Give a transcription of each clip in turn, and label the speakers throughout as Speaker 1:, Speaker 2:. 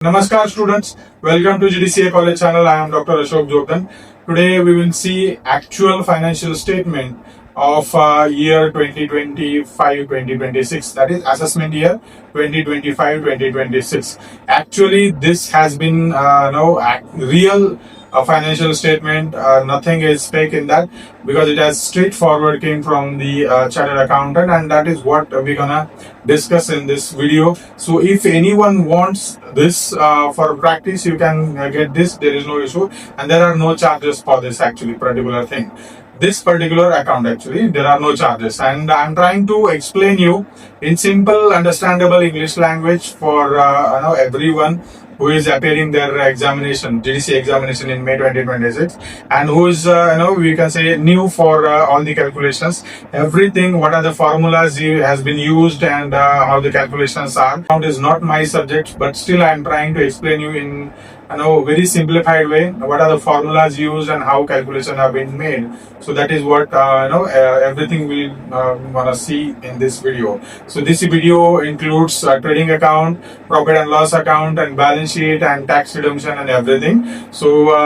Speaker 1: Namaskar students, welcome to GDCA College channel. I am Dr. Ashok Jogdan. Today we will see actual financial statement of year 2025-2026, that is assessment year 2025-2026. Actually this has been real financial statement. Nothing is fake in that because it has straightforward came from the chartered accountant, and that is what we're gonna discuss in this video. So if anyone wants this for practice, you can get this. There is no issue, and there are no charges for this actually particular thing. This particular account actually there are no charges, and I'm trying to explain you in simple understandable English language for everyone who is appearing their examination, GDCA examination in May 2026, and who is, we can say new for all the calculations, everything, what are the formulas has been used and how the calculations are. Account is not my subject, but still I am trying to explain you in very simplified way what are the formulas used and how calculations have been made. So that is what everything we wanna see in this video. So this video includes trading account, profit and loss account, and balance sheet and tax redemption and everything. So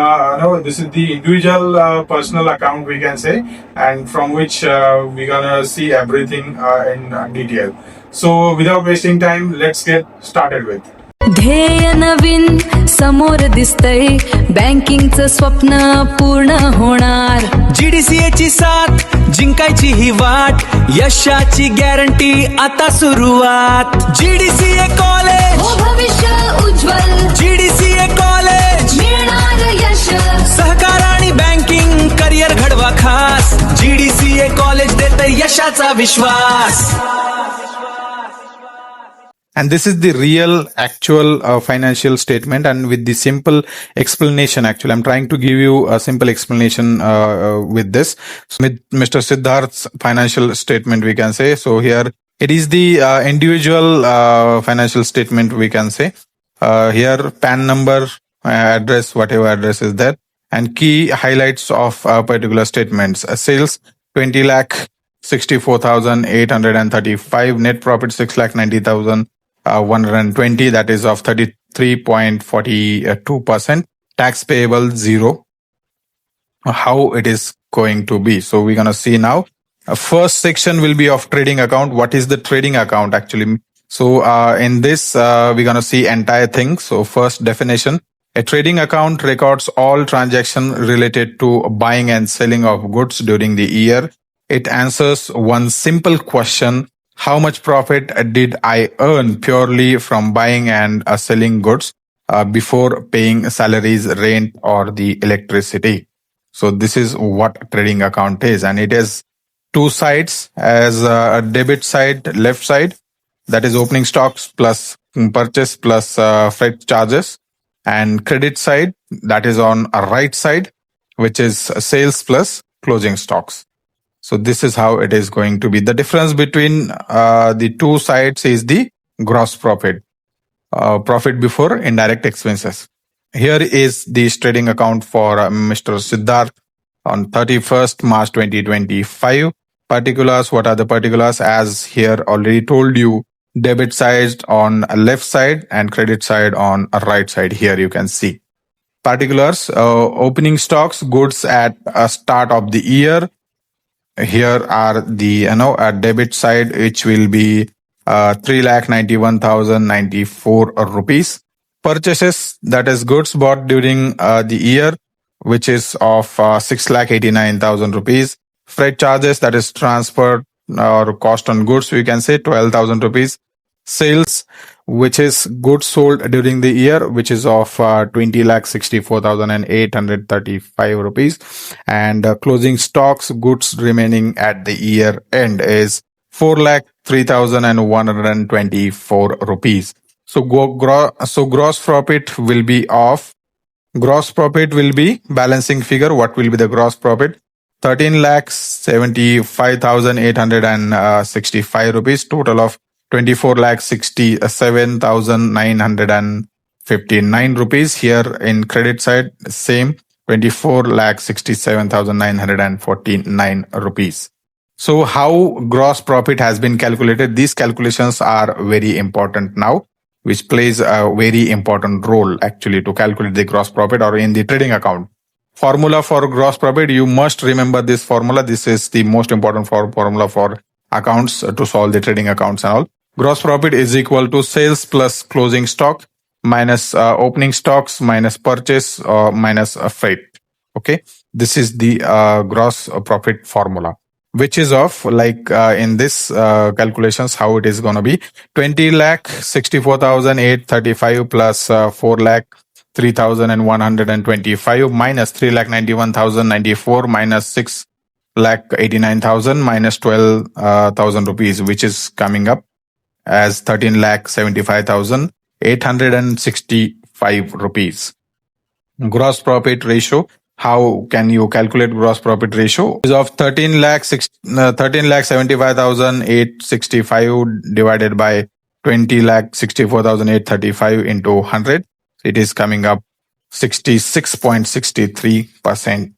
Speaker 1: this is the individual personal account we can say, and from which we're gonna see everything in detail. So without wasting time, let's get started with.
Speaker 2: ध्येय नवीन समोर दिसतंय, बँकिंगचं स्वप्न पूर्ण होणार.
Speaker 3: GDCA ची साथ जिंकायची ही वाट, यशाची guarantee आता सुरुवात. GDCA कॉलेज
Speaker 2: हो भविष्य उज्ज्वल,
Speaker 3: GDCA कॉलेज
Speaker 2: मिळणार यश.
Speaker 3: सहकार आणि बँकिंग करिअर घडवा खास. GDCA कॉलेज देते यशाचा विश्वास.
Speaker 4: And this is the real actual financial statement, and with the simple explanation. Actually, I'm trying to give you a simple explanation with this. So with Mr. Siddharth's financial statement, we can say. So here it is the individual financial statement, we can say. Here PAN number, address, whatever address is there, and key highlights of particular statements. Sales 20 lakh 64,835, net profit 6,90,120, that is of 33.42%. Tax payable 0. How it is going to be? So we're gonna see now. First section will be of trading account. What is the trading account actually? So in this we're gonna see entire thing. So first definition: a trading account records all transactions related to buying and selling of goods during the year. It answers one simple question: how much profit did I earn purely from buying and selling goods before paying salaries, rent, or the electricity? So this is what trading account is, and it has two sides, as a debit side, left side, that is opening stocks plus purchase plus freight charges, and credit side, that is on a right side, which is sales plus closing stocks. So this is how it is going to be. The difference between the two sides is the gross profit, profit before indirect expenses. Here is the trading account for Mr. Siddharth on 31st March 2025. Particulars, what are the particulars? As here already told you, debit side on left side and credit side on right side. Here you can see. Particulars, opening stocks, goods at start of the year. Here are the debit side, which will be 3,91,094 rupees. Purchases, that is goods bought during the year, which is of 6,89,000 rupees. Freight charges, that is transport or cost on goods, we can say 12,000 rupees. Sales, which is goods sold during the year, which is of 20,64,835 rupees. And closing stocks, goods remaining at the year end, is 4,03,124 rupees. So gross profit will be of, gross profit will be balancing figure. What will be the gross profit? 13,75,865 rupees, total of 24,67,959 rupees. Here in credit side, same 24,67,949 rupees. So how gross profit has been calculated? These calculations are very important now. which plays a very important role actually to calculate the gross profit or in the trading account. Formula for gross profit, you must remember this formula. This is the most important formula for accounts to solve the trading accounts and all. Gross profit is equal to sales plus closing stock minus opening stocks minus purchase minus freight. Okay, this is the gross profit formula, which is of like in this calculations how it is going to be 20,64,835 plus 4,03,125 minus 3,91,094 minus 6,89,000 minus 12,000 rupees, which is coming up as 13,75,865 rupees. Gross profit ratio. How can you calculate gross profit ratio? Is of 13,75,865 divided by 20,64,835 into 100. It is coming up 66.63%.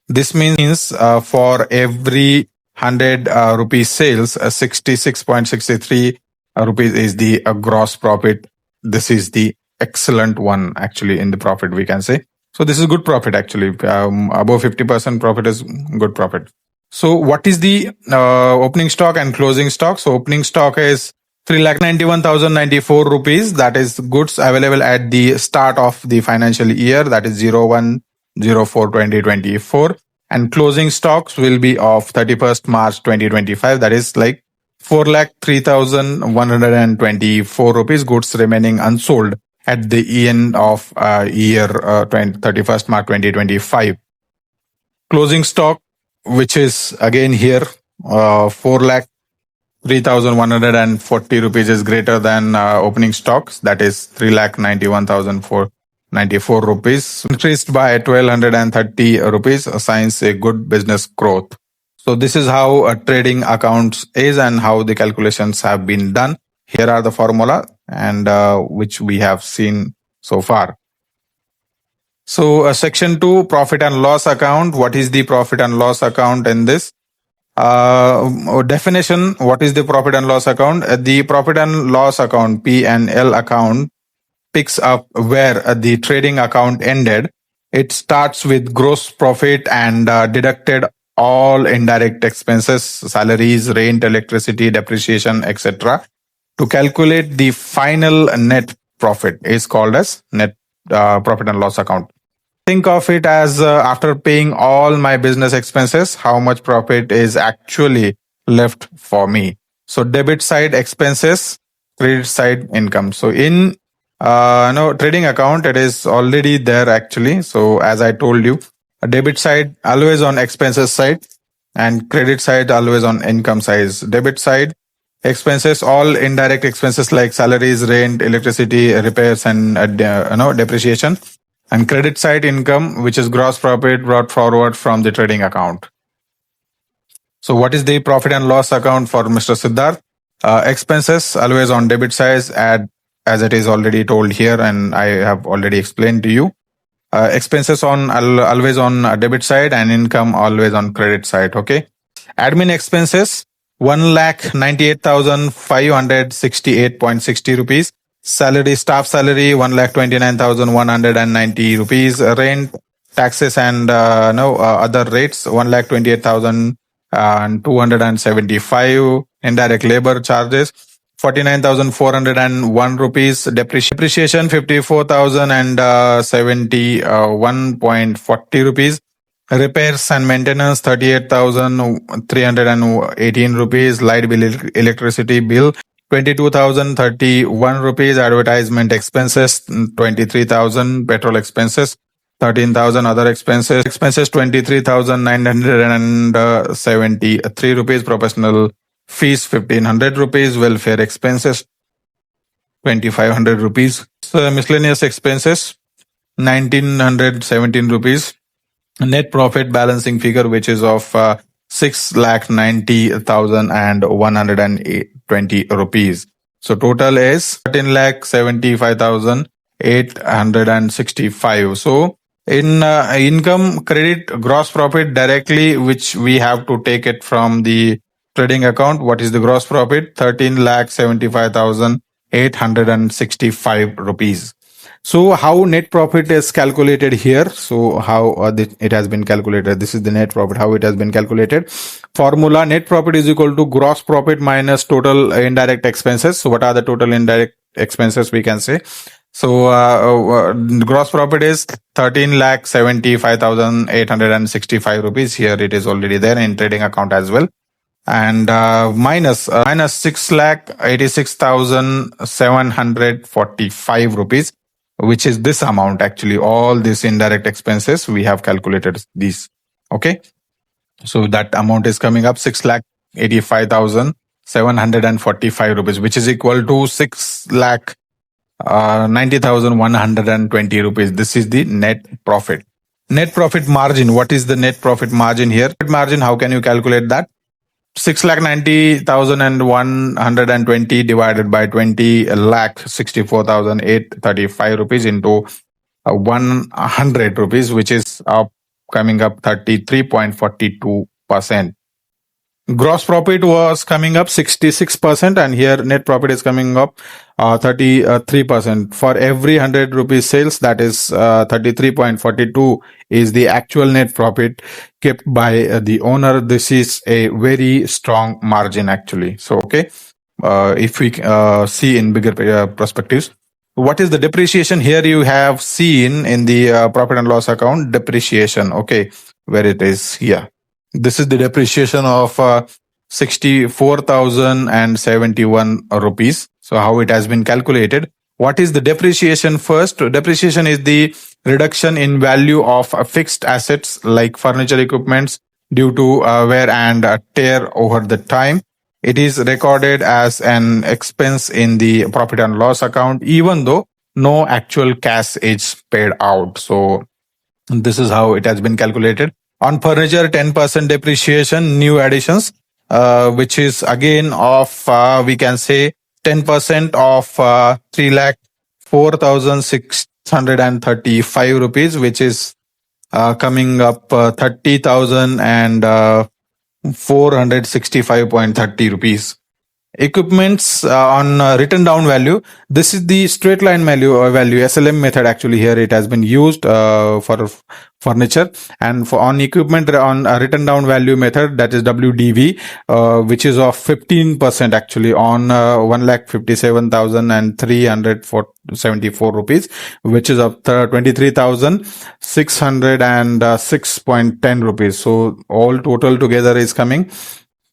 Speaker 4: This means for every 100 rupees sales, 66.63 rupees is the gross profit. This is the excellent one actually in the profit, we can say. So this is good profit actually. Above 50% profit is good profit. So what is the opening stock and closing stock? So opening stock is 3,91,094 rupees. That is goods available at the start of the financial year. That is 01/04/2024. And closing stocks will be of 31st March 2025. That is like 4,03,124 rupees. Goods remaining unsold at the end of year 31st March 2025. Closing stock, which is again here 4,03,140 rupees is greater than opening stocks. That is 3,91,494 rupees, increased by 1,230 rupees, assigns a good business growth. So this is how trading accounts is and how the calculations have been done. Here are the formula and which we have seen so far. So section 2, profit and loss account. What is the profit and loss account in this? Definition, what is the profit and loss account? The profit and loss account, P&L account, picks up where the trading account ended. It starts with gross profit and deducted all indirect expenses, salaries, rent, electricity, depreciation, etc. To calculate the final net profit is called as net profit and loss account. Think of it as after paying all my business expenses, how much profit is actually left for me. So debit side expenses, credit side income. So in trading account, it is already there actually. So as I told you, a debit side always on expenses side and credit side always on income side. Debit side expenses, all indirect expenses like salaries, rent, electricity, repairs, and depreciation. And credit side income, which is gross profit brought forward from the trading account. So what is the profit and loss account for Mr. Siddharth? Expenses always on debit side, as it is already told here, and I have already explained to you. Expenses on always on debit side and income always on credit side. Okay. Admin expenses 1,98,568.60 rupees. Salary, staff salary 1,29,190 rupees. Rent, taxes and other rates 1,28,275. Indirect labor charges 49,401 rupees. Depreciation 54,071.40 rupees. Repairs and maintenance 38,318 rupees. Light bill, electricity bill 22,031 rupees. Advertisement expenses 23,000. Petrol expenses 13,000. Other expenses 23,973 rupees. Professional fees 1,500 rupees. Welfare expenses 2,500 rupees. So miscellaneous expenses 1,917 rupees. Net profit balancing figure, which is of 6,90,120 rupees. So total is 13,75,865. So in income, credit, gross profit directly, which we have to take it from the trading account. What is the gross profit? 13,75,865. 865 rupees. So how net profit is calculated here? So how it has been calculated? This is the net profit, how it has been calculated. Formula: net profit is equal to gross profit minus total indirect expenses. So what are the total indirect expenses we can say? So gross profit is 13,75,865 rupees. Here it is already there in trading account as well. And minus 6,86,745 rupees, which is this amount. Actually, all these indirect expenses we have calculated these. Okay, so that amount is coming up 6,85,745 rupees, which is equal to 6,90,120 rupees. This is the net profit. Net profit margin. What is the net profit margin here? Margin. How can you calculate that? 6,90,120 divided by 20,64,835 rupees into 100 rupees, which is coming up 33.42%. Gross profit was coming up 66%, and here net profit is coming up 33%. For every 100 rupees sales, that is 33.42 is the actual net profit kept by the owner. This is a very strong margin actually. So okay, if we see in bigger perspectives, what is the depreciation? Here you have seen in the profit and loss account depreciation. Okay, where it is here. This is the depreciation of 64,071 rupees. So how it has been calculated? What is the depreciation first? Depreciation is the reduction in value of fixed assets like furniture equipments due to wear and tear over the time. It is recorded as an expense in the profit and loss account, even though no actual cash is paid out. So this is how it has been calculated. On furniture, 10% depreciation, new additions, which is again of, we can say 10% of 3,04,635 rupees, which is coming up 30,465.30 rupees. Equipments on written down value. This is the straight line value SLM method. Actually, here it has been used for furniture, and for on equipment on written down value method, that is WDV, which is of 15% actually on 1,57,374 rupees, which is of 23,606.10 rupees. So all total together is coming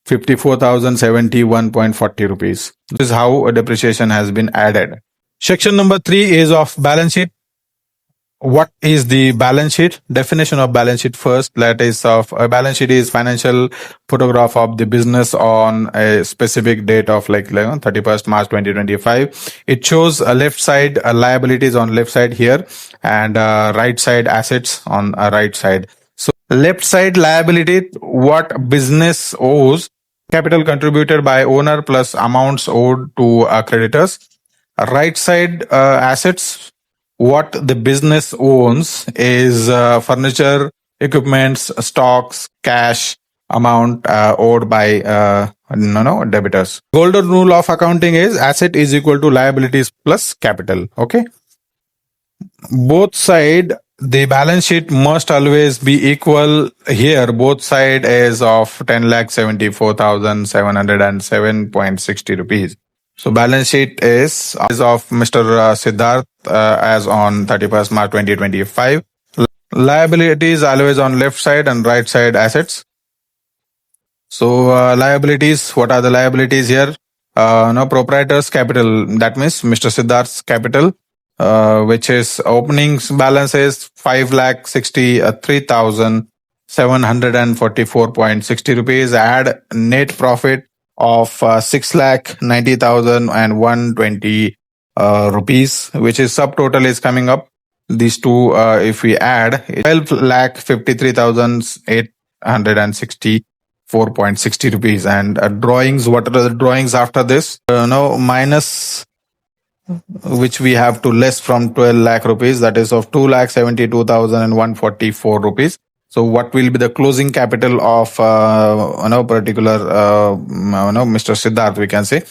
Speaker 4: 54,071.40 rupees. This is how a depreciation has been added. Section number 3 is of balance sheet. What is the balance sheet? Definition of balance sheet first. That is of a balance sheet is financial photograph of the business on a specific date of like 31st March 2025. It shows a left side liabilities on left side here, and right side assets on a right side. So left side liability, what business owes, capital contributed by owner plus amounts owed to creditors. Right side assets, what the business owns is furniture, equipments, stocks, cash, amount owed by debitors. Golden rule of accounting is asset is equal to liabilities plus capital. Okay, both side the balance sheet must always be equal. Here both side is of 10,74,707.60 rupees. So balance sheet is of Mr. Siddharth as on 31st March 2025. Liabilities always on left side and right side assets. So liabilities, what are the liabilities here? Proprietor's capital, that means Mr. Siddharth's capital, which is opening balance is 5,63,744.60 rupees. Add net profit of 6,90,120 rupees, which is subtotal is coming up. These two, if we add, 12,53,864.60 rupees. And drawings, what are the drawings after this? Minus, which we have to less from 12 lakh rupees, that is of 2,72,144 rupees. So what will be the closing capital of particular Mr. Siddharth, we can say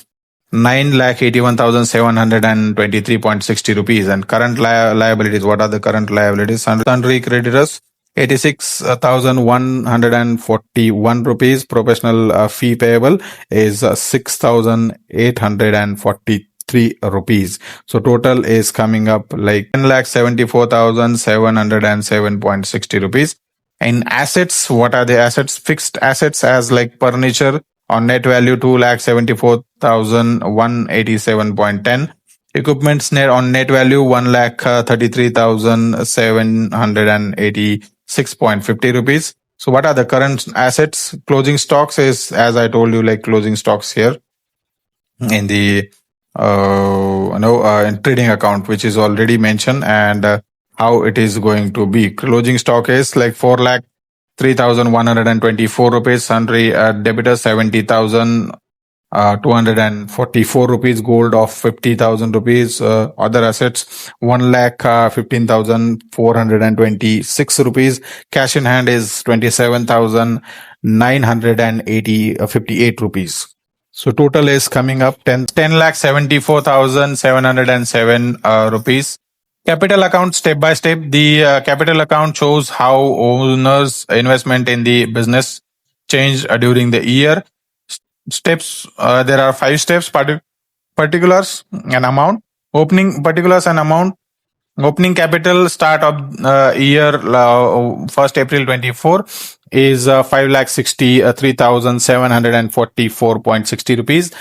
Speaker 4: 9,81,723.60 rupees. And current liabilities, what are the current liabilities? Sundry creditors, 86,141 rupees. Professional fee payable is 6,843 rupees. So total is coming up like 10,74,707.60 rupees. In assets, what are the assets? Fixed assets as like furniture on net value 2,74,187.10. Equipments net on net value 1,33,786.50 rupees. So what are the current assets? Closing stocks is, as I told you, like closing stocks here in the in trading account, which is already mentioned, and how it is going to be. Closing stock is like 4,03,124 rupees. Sundry debitors 70,244 rupees. Gold of 50,000 rupees. Other assets 1,15,426 rupees. Cash in hand is 27,958 rupees. So total is coming up 10,74,707 rupees. Capital account, step by step. The capital account shows how owners' investment in the business changed during the year. Steps, there are 5 steps: particulars and amount, opening particulars and amount. Opening capital start of year 1st April 24 is 5,63,744.60 rupees.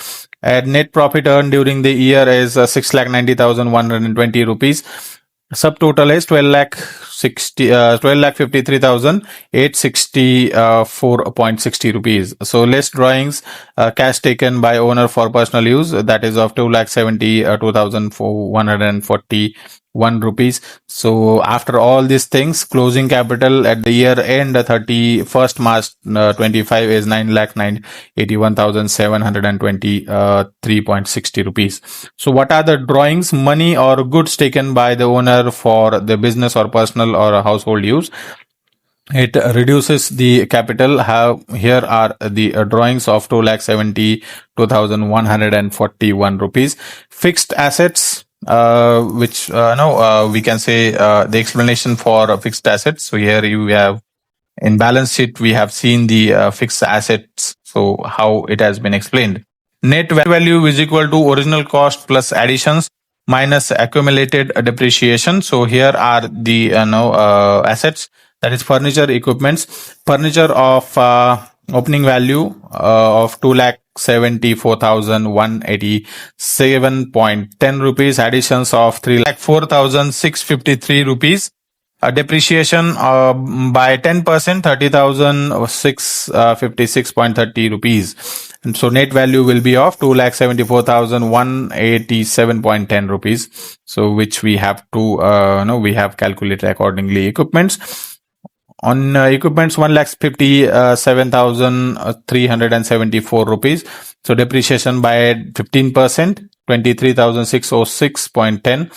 Speaker 4: And net profit earned during the year is 6,90,120 rupees. Subtotal is 12,53,864.60 rupees. So less drawings, cash taken by owner for personal use, that is of 2,72,141 rupees. So after all these things, closing capital at the year end 31st March 25 is 9,81,723.60 rupees. So what are the drawings? Money or goods taken by the owner for the business or personal or household use. It reduces the capital. Here are the drawings of 2,72,141 rupees. Fixed assets, which we can say the explanation for fixed assets. So here you have in balance sheet, we have seen the fixed assets. So how it has been explained. Net value is equal to original cost plus additions minus accumulated depreciation. So here are the assets, that is furniture, equipments. Furniture of opening value of 2,74,187.10 rupees. Additions of 3,04,653 rupees. Depreciation by 10%, 30,656.30 rupees. And so net value will be of 2,74,187.10 rupees. So which we have to we have calculated accordingly. Equipments. On equipments, 1,57,374 rupees. So depreciation by 15%, 23,606.10.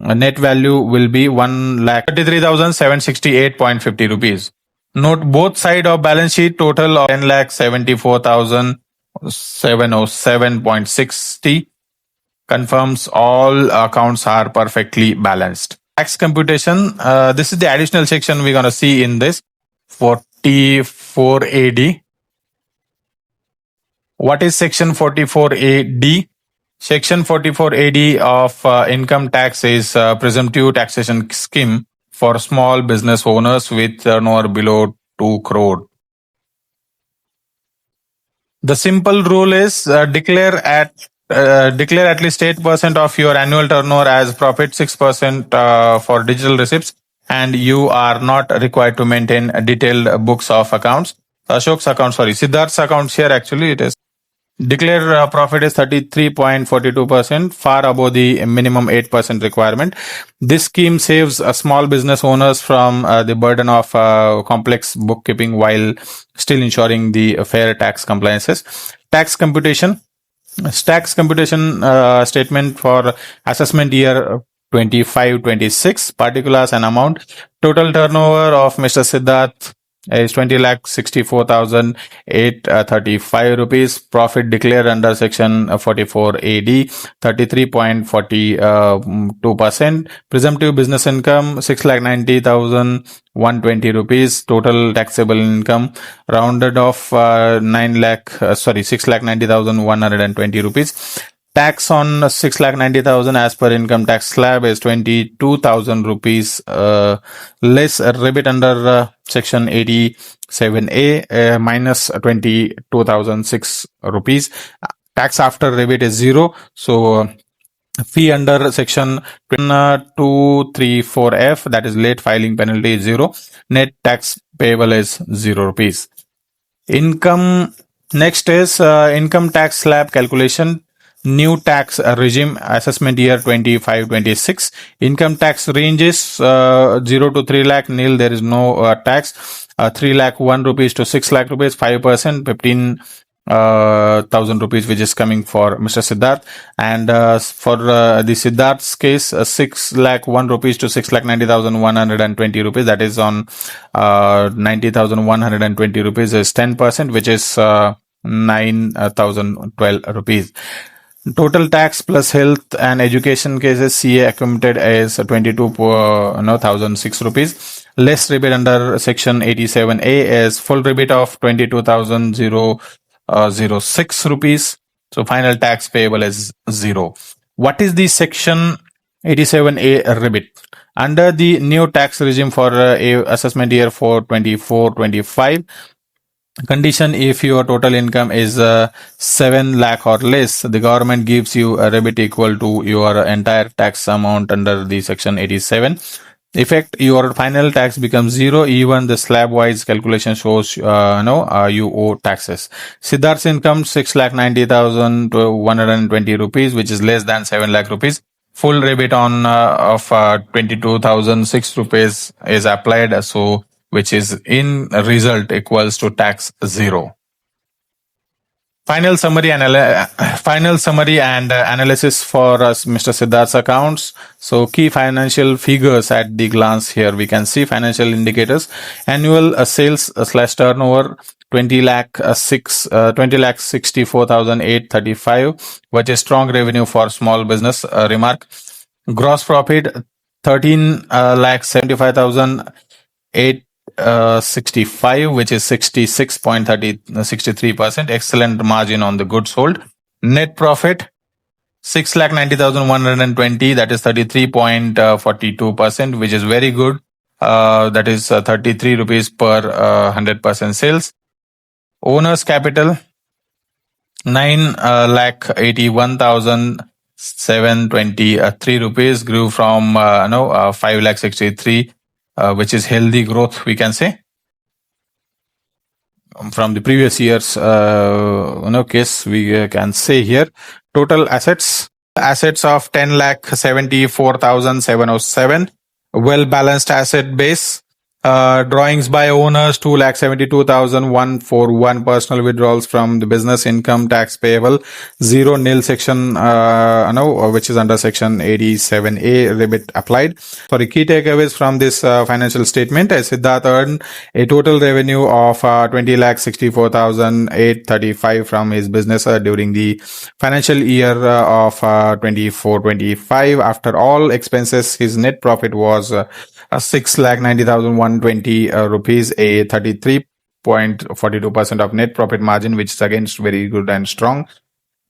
Speaker 4: Net value will be 1,33,768.50 rupees. Note both side of balance sheet total of 10,74,707.60 confirms all accounts are perfectly balanced. Tax computation. This is the additional section we're going to see in this 44AD. What is section 44AD? Section 44AD of income tax is presumptive taxation scheme for small business owners with turnover below 2 crore. The simple rule is declare at least 8% of your annual turnover as profit, 6% for digital receipts, and you are not required to maintain detailed books of accounts. Siddharth's accounts here actually it is. Declared profit is 33.42%, far above the minimum 8% requirement. This scheme saves small business owners from the burden of complex bookkeeping while still ensuring the fair tax compliances. Tax computation. Tax computation statement for assessment year 25-26. Particulars and amount. Total turnover of Mr. Siddharth is 20,64,835 rupees. Profit declared under section 44 AD 33.42%. Presumptive business income 6,90,120 rupees. Total taxable income rounded off 6,90,120 rupees. Tax on 6,90,000 as per income tax slab is 22,000 rupees less rebate under section 87A minus 22,006 rupees. Tax after rebate is 0. So fee under section 234F, that is late filing penalty, is 0. Net tax payable is 0 rupees. Income. Next is income tax slab calculation. New tax regime assessment year 25-26. Income tax ranges 0 to 3 lakh nil. There is no tax. 3 lakh 1 rupees to 6 lakh rupees 5%, 15,000 rupees, which is coming for Mr. Siddharth. And for the Siddharth's case, 6 lakh 1 rupees to 6 lakh 90,120 rupees. That is on 90,120 rupees is 10%, which is 9,012 rupees. Total tax plus health and education cases CA accumulated as 22,006 rupees. Less rebate under section 87A is full rebate of 22,006 rupees. So final tax payable is 0. What is the section 87A rebate? Under the new tax regime for assessment year for 24-25, condition, if your total income is 7 lakh or less, the government gives you a rebate equal to your entire tax amount under the section 87. Effect, your final tax becomes 0. Even the slab wise calculation shows you owe taxes. Siddharth's income 6,90,120 rupees, which is less than 7 lakh rupees. Full rebate on of 22,006 rupees is applied, so which is in result equals to tax 0. Final summary and analysis for Mr. Siddharth's accounts. So key financial figures at the glance here. We can see financial indicators. Annual sales / turnover 20,64,835, which is strong revenue for small business. Remark. Gross profit 13,65,865, which is 66.63%. Excellent margin on the goods sold. Net profit 6,90,120, that is 33.42%, which is very good. That is 33 rupees per 100% sales. Owner's capital 9,81,723 rupees, grew from 5,63,000, which is healthy growth, we can say, from the previous year's case. We can say here total assets of 10,74,707. Well balanced asset base. Drawings by owners 2,72,141. Personal withdrawals from the business. Income tax payable 0 nil section which is under section 87A, rebate applied. Sorry, key takeaways from this financial statement. Siddharth earned a total revenue of 20,64,835 from his business during the financial year of 24-25. After all expenses, his net profit was 6,90,120 rupees, a 33.42% of net profit margin, which is again very good and strong.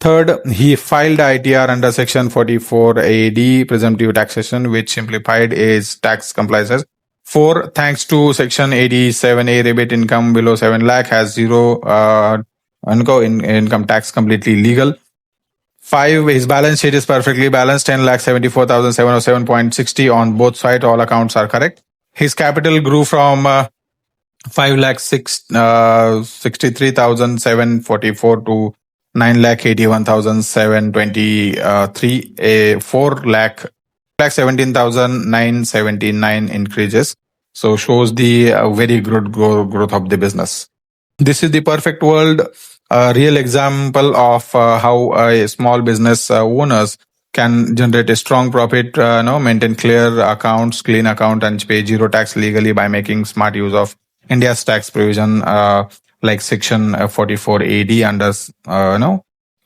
Speaker 4: Third, he filed ITR under section 44 AD, presumptive taxation, which simplified his tax compliances. 4, thanks to section 87A, rebate income below 7 lakh has 0 income tax, completely legal. 5, his balance sheet is perfectly balanced, 10,74,707.60 on both sides. All accounts are correct. His capital grew from 5,63,744 to 9,81,723, a 4,17,979 increases. So shows the very good growth of the business. This is the perfect world. A real example of how a small business owners can generate a strong profit, maintain clear accounts, clean account, and pay 0 tax legally by making smart use of India's tax provision, like section 44 AD under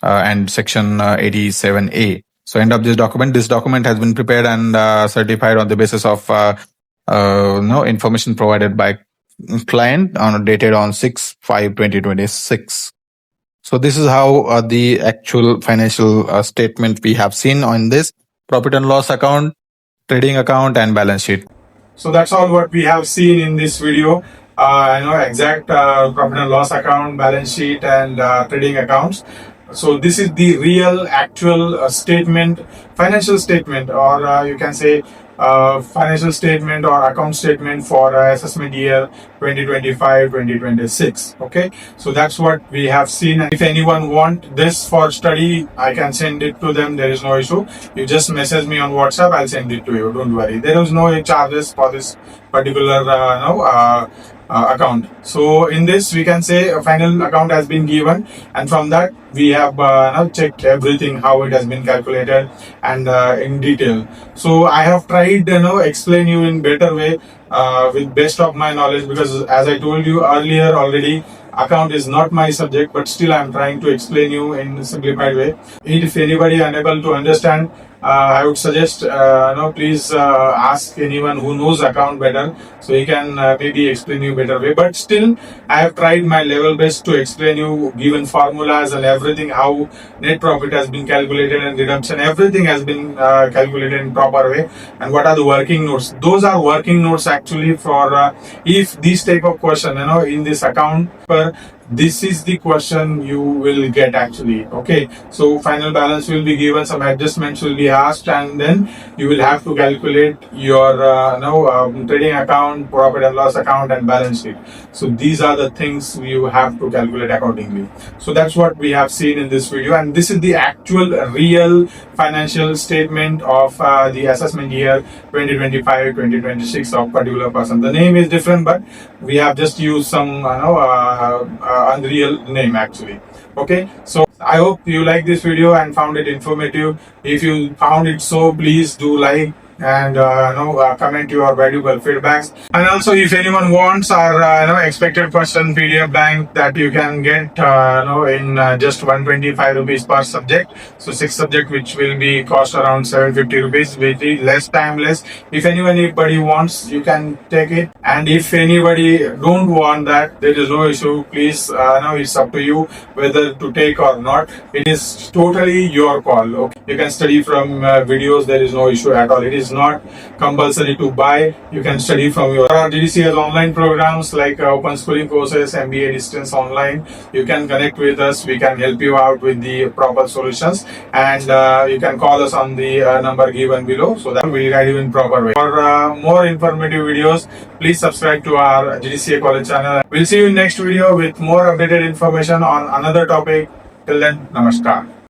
Speaker 4: and section 87A. So end of this document. This document has been prepared and certified on the basis of information provided by client dated on 6/5/2026. So this is how the actual financial statement we have seen on this profit and loss account, trading account, and balance sheet.
Speaker 1: So that's all what we have seen in this video. Exact profit and loss account, balance sheet, and trading accounts. So this is the real actual statement, financial statement, or you can say financial statement or account statement for assessment year 2025-2026. Okay, so that's what we have seen. And if anyone want this for study, I can send it to them. There is no issue. You just message me on WhatsApp. I'll send it to you. Don't worry. There is no charges for this particular account. So in this we can say a final account has been given, and from that we have checked everything, how it has been calculated, and in detail. So I have tried explain you in better way with best of my knowledge, because as I told you earlier already, account is not my subject, but still I am trying to explain you in a simplified way. If anybody unable to understand, I would suggest please ask anyone who knows account better, so he can maybe explain you better way. But still I have tried my level best to explain you, given formulas and everything, how net profit has been calculated and redemption, everything has been calculated in proper way, and what are the working notes. Those are working notes actually for if this type of question in this account, this is the question you will get actually. Okay, so final balance will be given, some adjustments will be asked, and then you will have to calculate your trading account, profit and loss account, and balance sheet. So these are the things you have to calculate accordingly. So that's what we have seen in this video, and this is the actual real financial statement of the assessment year 2025-2026 of particular person. The name is different, but we have just used some unreal name actually. Okay, so I hope you like this video and found it informative. If you found it so, please do like and comment your valuable feedbacks. And also, if anyone wants our expected question PDF bank that you can get in just 125 rupees per subject, so 6 subject, which will be cost around 750 rupees, very less timeless. If anybody wants, you can take it, and if anybody don't want that, there is no issue. Please it's up to you whether to take or not. It is totally your call. Okay, you can study from videos. There is no issue at all. It is not compulsory to buy. You can study from your GDCA online programs like open schooling courses, MBA distance online. You can connect with us. We can help you out with the proper solutions, and you can call us on the number given below, so that we'll guide you in proper way. For more informative videos, please subscribe to our GDCA College channel. We'll see you in next video with more updated information on another topic. Till then, namaskar.